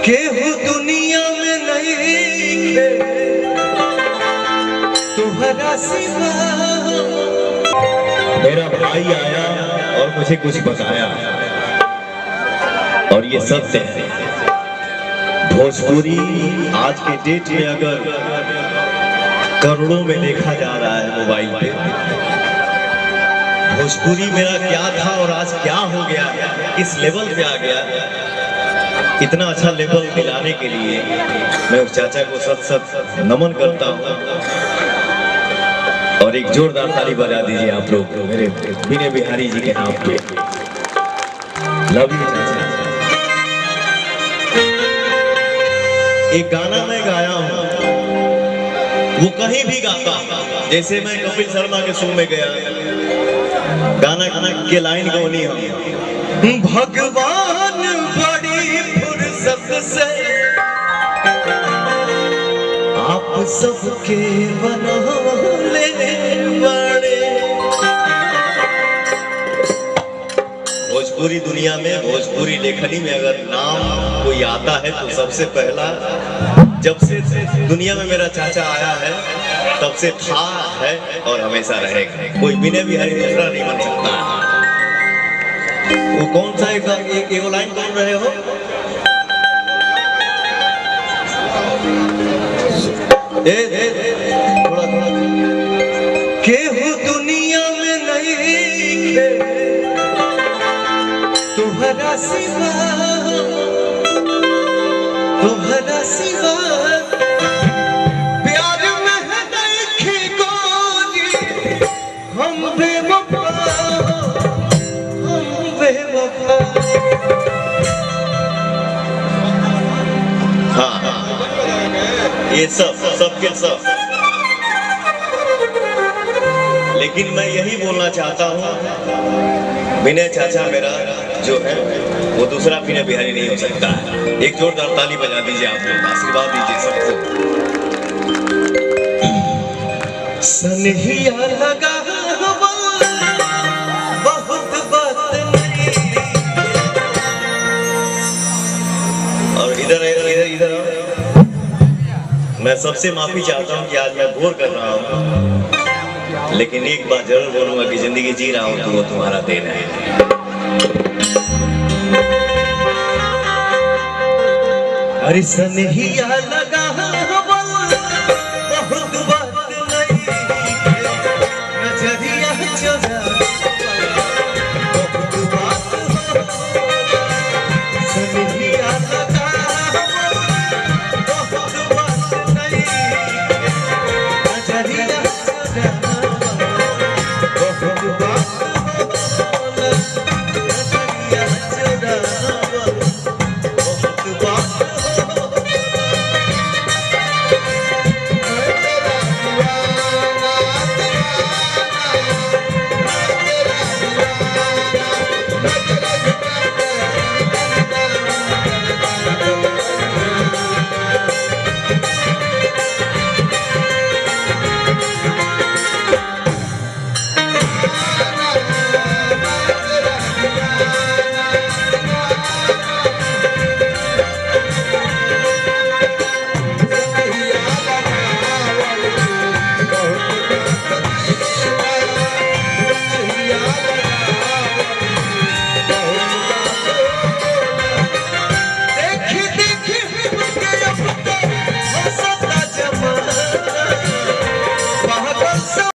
केहू दुनिया में नहीं है तुम्हारा सिवा। मेरा भाई आया और मुझे कुछ बताया और ये सत्य है। भोजपुरी आज के डेट में अगर करोड़ों में देखा जा रहा है मोबाइल पे, भोजपुरी मेरा क्या था और आज क्या हो गया, किस लेवल पे आ गया। इतना अच्छा लेवल दिलाने के लिए मैं उस चाचा को सत सत नमन करता हूँ और एक जोरदार ताली बजा दीजिए आप लोग मेरे विनय बिहारी जी के नाम पे। लव यू चाचा। एक गाना मैं गाया हूँ, वो कहीं भी गाता, जैसे मैं कपिल शर्मा के शो में गया, गाना के लाइन गौनी हम भगवान बड़ी फुर्सत से आप सबके बनौले बड़े। भोजपुरी दुनिया में, भोजपुरी लेखनी में अगर नाम कोई आता है तो सबसे पहला, जब से दुनिया में मेरा चाचा आया है तब से था, है और हमेशा रहेगा। कोई विनय बिहारी दूसरा नहीं बन सकता है। वो कौन सा एक लाइन बोल रहे हो? थोड़ा थोड़ा। केहू दुनिया में नहीं है तुम्हारा सिवा, तुम्हारा सिवा। प्यार में है देखी गोरी हम बेवफा, हम बेवफा। हाँ, ये सबके सब। लेकिन मैं यही बोलना चाहता हूँ, विनय चाचा मेरा जो है वो दूसरा विनय बिहारी नहीं हो सकता है। एक जोरदार ताली बजा दीजिए आप लोग, आशीर्वाद दीजिए सबको। सनहिया लगा बहुत बात नहीं। और इधर इधर इधर मैं सबसे माफी चाहता हूँ कि आज मैं बोर कर रहा हूँ, लेकिन एक बात जरूर बोलूंगा कि जिंदगी जी रहा हूँ तो वो तुम्हारा देन है। अरे सनहिया लगा